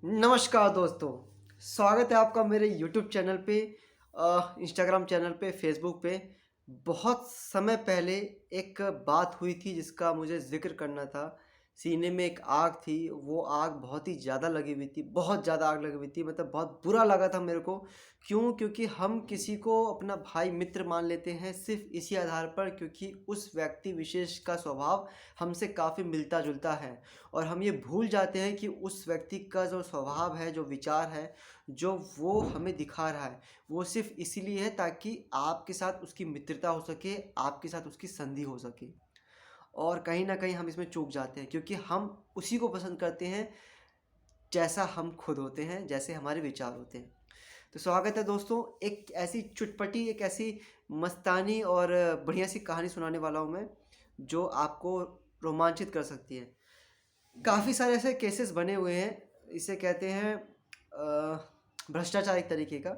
नमस्कार दोस्तों, स्वागत है आपका मेरे यूट्यूब चैनल पे, इंस्टाग्राम चैनल पे, फेसबुक पे। बहुत समय पहले एक बात हुई थी जिसका मुझे ज़िक्र करना था। सीने में एक आग थी, वो आग बहुत ही ज़्यादा लगी हुई थी, बहुत ज़्यादा आग लगी हुई थी, मतलब बहुत बुरा लगा था मेरे को। क्यों? क्योंकि हम किसी को अपना भाई मित्र मान लेते हैं सिर्फ़ इसी आधार पर क्योंकि उस व्यक्ति विशेष का स्वभाव हमसे काफ़ी मिलता-जुलता है। और हम ये भूल जाते हैं कि उस व्यक्ति का जो स्वभाव है, जो विचार है, जो वो हमें दिखा रहा है, वो सिर्फ़ इसीलिए है ताकि आपके साथ उसकी मित्रता हो सके, आपके साथ उसकी संधि हो सके। और कहीं न कहीं हम इसमें चूक जाते हैं क्योंकि हम उसी को पसंद करते हैं जैसा हम खुद होते हैं, जैसे हमारे विचार होते हैं। तो स्वागत है दोस्तों, एक ऐसी चुटपटी, एक ऐसी मस्तानी और बढ़िया सी कहानी सुनाने वाला हूँ मैं, जो आपको रोमांचित कर सकती है। काफ़ी सारे ऐसे केसेस बने हुए हैं, इसे कहते हैं भ्रष्टाचार एक तरीके का।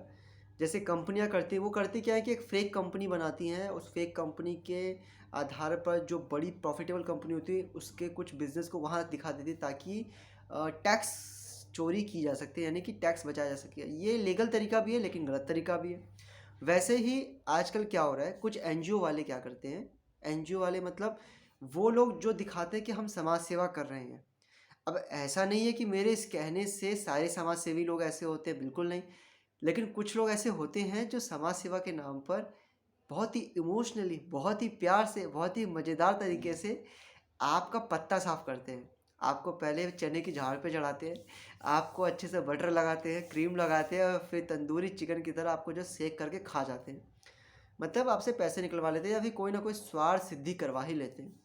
जैसे कंपनियां करती हैं, वो करती क्या है कि एक फेक कंपनी बनाती हैं, उस फेक कंपनी के आधार पर जो बड़ी प्रॉफिटेबल कंपनी होती है उसके कुछ बिजनेस को वहाँ दिखा देती है ताकि टैक्स चोरी की जा सकती है, यानी कि टैक्स बचाया जा सके। ये लीगल तरीका भी है लेकिन गलत तरीका भी है। वैसे ही आजकल क्या हो रहा है, कुछ एनजीओ वाले क्या करते हैं, एनजीओ वाले मतलब वो लोग जो दिखाते हैं कि हम समाज सेवा कर रहे हैं। अब ऐसा नहीं है कि मेरे इस कहने से सारे समाज सेवी लोग ऐसे होते हैं, बिल्कुल नहीं। लेकिन कुछ लोग ऐसे होते हैं जो समाज सेवा के नाम पर बहुत ही इमोशनली, बहुत ही प्यार से, बहुत ही मज़ेदार तरीके से आपका पत्ता साफ करते हैं। आपको पहले चने की झाड़ पे चढ़ाते हैं, आपको अच्छे से बटर लगाते हैं, क्रीम लगाते हैं और फिर तंदूरी चिकन की तरह आपको जो सेक करके खा जाते हैं। मतलब आपसे पैसे निकलवा लेते हैं या फिर कोई ना कोई स्वार्थ सिद्धि करवा ही लेते हैं।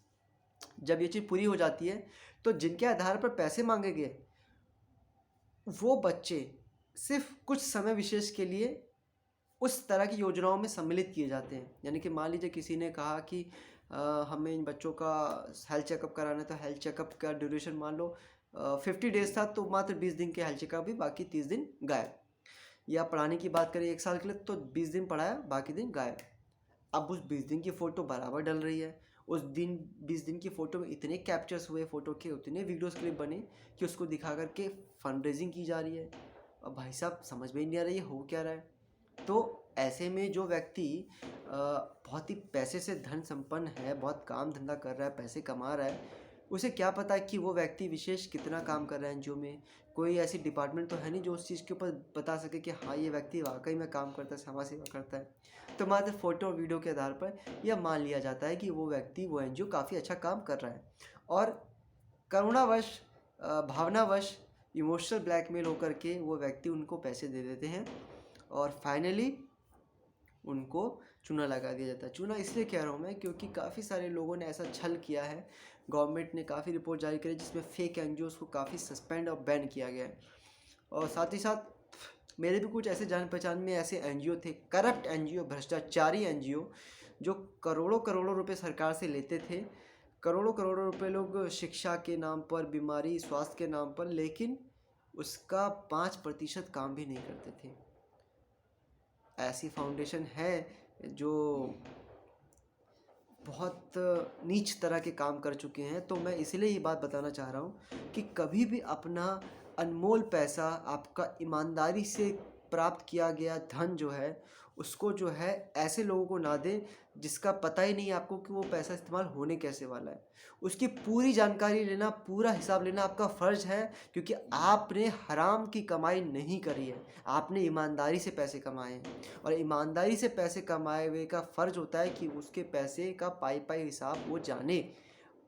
जब ये चीज़ पूरी हो जाती है तो जिनके आधार पर पैसे मांगे गए, वो बच्चे सिर्फ कुछ समय विशेष के लिए उस तरह की योजनाओं में सम्मिलित किए जाते हैं। यानी कि मान लीजिए किसी ने कहा कि हमें इन बच्चों का हेल्थ चेकअप कराना है, तो हेल्थ चेकअप का ड्यूरेशन मान लो 50 डेज था, तो मात्र 20 दिन के हेल्थ चेकअप भी, बाकी 30 दिन गायब। या पढ़ाने की बात करें 1 साल के लिए, तो 20 दिन पढ़ाया, बाकी दिन गायब। अब उस 20 दिन की फ़ोटो बराबर डल रही है। उस दिन 20 दिन की फ़ोटो में इतने कैप्चर्स हुए, फ़ोटो के उतने वीडियोस क्लिप बने कि उसको दिखा कर के फंड रेजिंग की जा रही है। अब भाई साहब समझ में ही नहीं आ रहा है ये हो क्या रहा है। तो ऐसे में जो व्यक्ति बहुत ही पैसे से धन संपन्न है, बहुत काम धंधा कर रहा है, पैसे कमा रहा है, उसे क्या पता कि वो व्यक्ति विशेष कितना काम कर रहा है एनजीओ में। कोई ऐसी डिपार्टमेंट तो है नहीं जो उस चीज़ के ऊपर बता सके कि हाँ ये व्यक्ति वाकई में काम करता है, समाज सेवा करता है। तो मात्र फोटो और वीडियो के आधार पर यह मान लिया जाता है कि वो व्यक्ति, वो एनजीओ काफ़ी अच्छा काम कर रहा है। और करुणावश, भावनावश, इमोशनल ब्लैकमेल होकर के वो व्यक्ति उनको पैसे दे देते हैं और फाइनली उनको चूना लगा दिया जाता है। चूना इसलिए कह रहा हूँ मैं क्योंकि काफ़ी सारे लोगों ने ऐसा छल किया है। गवर्नमेंट ने काफ़ी रिपोर्ट जारी करी जिसमें फेक एनजीओज़ को काफ़ी सस्पेंड और बैन किया गया है। और साथ ही साथ मेरे भी कुछ ऐसे जान पहचान में ऐसे एनजीओ थे, करप्ट एनजीओ, भ्रष्टाचारी एनजीओ, जो करोड़ों करोड़ों रुपए सरकार से लेते थे। करोड़ों करोड़ों रुपए लोग शिक्षा के नाम पर, बीमारी, स्वास्थ्य के नाम पर, लेकिन उसका 5% काम भी नहीं करते थे। ऐसी फाउंडेशन है जो बहुत नीच तरह के काम कर चुके हैं। तो मैं इसलिए ये बात बताना चाह रहा हूँ कि कभी भी अपना अनमोल पैसा, आपका ईमानदारी से प्राप्त किया गया धन जो है, उसको जो है ऐसे लोगों को ना दें जिसका पता ही नहीं आपको कि वो पैसा इस्तेमाल होने कैसे वाला है। उसकी पूरी जानकारी लेना, पूरा हिसाब लेना आपका फ़र्ज़ है क्योंकि आपने हराम की कमाई नहीं करी है, आपने ईमानदारी से पैसे कमाए हैं। और ईमानदारी से पैसे कमाए हुए का फ़र्ज़ होता है कि उसके पैसे का पाई पाई हिसाब वो जाने।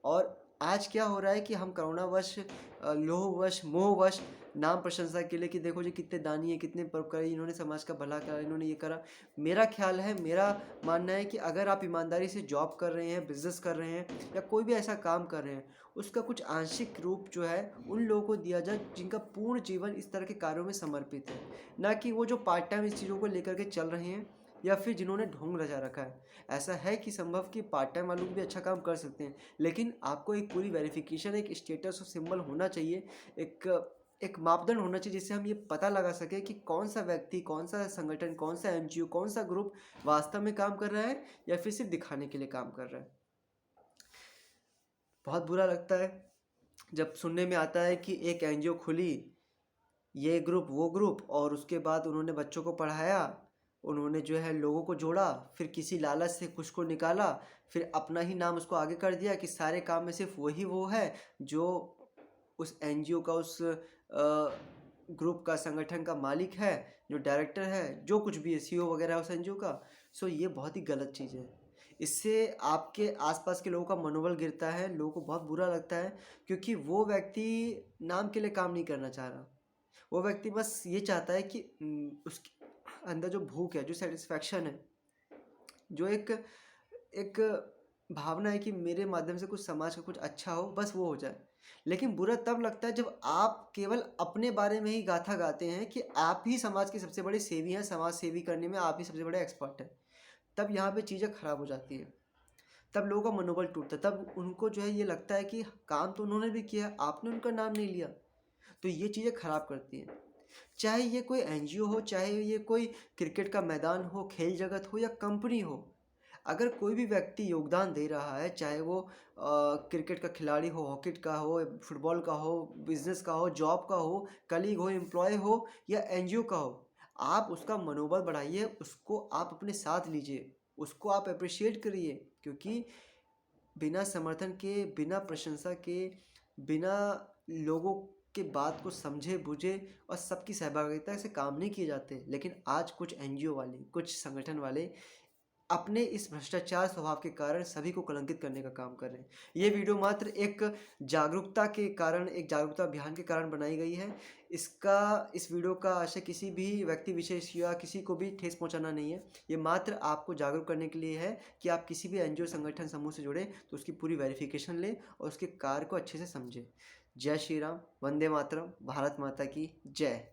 और आज क्या हो रहा है कि हम करुणावश, लोभवश, मोहवश, नाम प्रशंसा के लिए कि देखो जी कितने दानी हैं, कितने परोपकारी, इन्होंने समाज का भला करा, इन्होंने ये करा। मेरा ख्याल है, मेरा मानना है कि अगर आप ईमानदारी से जॉब कर रहे हैं, बिज़नेस कर रहे हैं या कोई भी ऐसा काम कर रहे हैं, उसका कुछ आंशिक रूप जो है उन लोगों को दिया जाए जिनका पूर्ण जीवन इस तरह के कार्यों में समर्पित है। ना कि वो जो पार्ट टाइम इस चीज़ों को लेकर के चल रहे हैं या फिर जिन्होंने ढोंग रचा रखा है। ऐसा है कि संभव कि पार्ट टाइम वालों भी अच्छा काम कर सकते हैं, लेकिन आपको एक पूरी वेरिफिकेशन, एक स्टेटस और सिंबल होना चाहिए, एक एक मापदंड होना चाहिए जिससे हम ये पता लगा सके कि कौन सा व्यक्ति, कौन सा संगठन, कौन सा एनजीओ, कौन सा ग्रुप वास्तव में काम कर रहा है या फिर सिर्फ दिखाने के लिए काम कर रहा है। बहुत बुरा लगता है जब सुनने में आता है कि एक एनजीओ खुली ये ग्रुप वो ग्रुप, और उसके बाद उन्होंने बच्चों को पढ़ाया, उन्होंने जो है लोगों को जोड़ा, फिर किसी लालच से कुछ को निकाला, फिर अपना ही नाम उसको आगे कर दिया कि सारे काम में सिर्फ वही वो है जो उस एनजीओ का, उस ग्रुप का, संगठन का मालिक है, जो डायरेक्टर है, जो कुछ भी है, सीईओ वगैरह है उस एनजीओ का। सो ये बहुत ही गलत चीज़ है। इससे आपके आसपास के लोगों का मनोबल गिरता है, लोगों को बहुत बुरा लगता है, क्योंकि वो व्यक्ति नाम के लिए काम नहीं करना चाह रहा। वो व्यक्ति बस ये चाहता है कि उसके अंदर जो भूख है, जो सेटिस्फैक्शन है, जो एक एक भावना है कि मेरे माध्यम से कुछ समाज का कुछ अच्छा हो, बस वो हो जाए। लेकिन बुरा तब लगता है जब आप केवल अपने बारे में ही गाथा गाते हैं कि आप ही समाज के सबसे बड़े सेवी हैं, समाज सेवी करने में आप ही सबसे बड़े एक्सपर्ट हैं। तब यहाँ पे चीज़ें खराब हो जाती हैं। तब लोगों का मनोबल टूटता है, तब उनको जो है ये लगता है कि काम तो उन्होंने भी किया, आपने उनका नाम नहीं लिया। तो ये चीज़ें खराब करती हैं। चाहे ये कोई एनजीओ हो, चाहे ये कोई क्रिकेट का मैदान हो, खेल जगत हो या कंपनी हो, अगर कोई भी व्यक्ति योगदान दे रहा है, चाहे वो क्रिकेट का खिलाड़ी हो, हॉकी का हो, फुटबॉल का हो, बिजनेस का हो, जॉब का हो, कलीग हो, एम्प्लॉय हो या एनजीओ का हो, आप उसका मनोबल बढ़ाइए, उसको आप अपने साथ लीजिए, उसको आप अप्रिशिएट करिए। क्योंकि बिना समर्थन के, बिना प्रशंसा के, बिना लोगों के बात को समझे बुझे और सबकी सहभागिता से काम नहीं किए जाते। लेकिन आज कुछ एनजीओ वाले, कुछ संगठन वाले अपने इस भ्रष्टाचार स्वभाव के कारण सभी को कलंकित करने का काम कर रहे हैं। ये वीडियो मात्र एक जागरूकता के कारण, एक जागरूकता अभियान के कारण बनाई गई है। इस वीडियो का आशय किसी भी व्यक्ति विशेष या किसी को भी ठेस पहुंचाना नहीं है। ये मात्र आपको जागरूक करने के लिए है कि आप किसी भी एनजीओ संगठन समूह से जुड़े तो उसकी पूरी वेरिफिकेशन लें और उसके कार्य को अच्छे से समझें। जय श्री राम, वंदे मातरम, भारत माता की जय।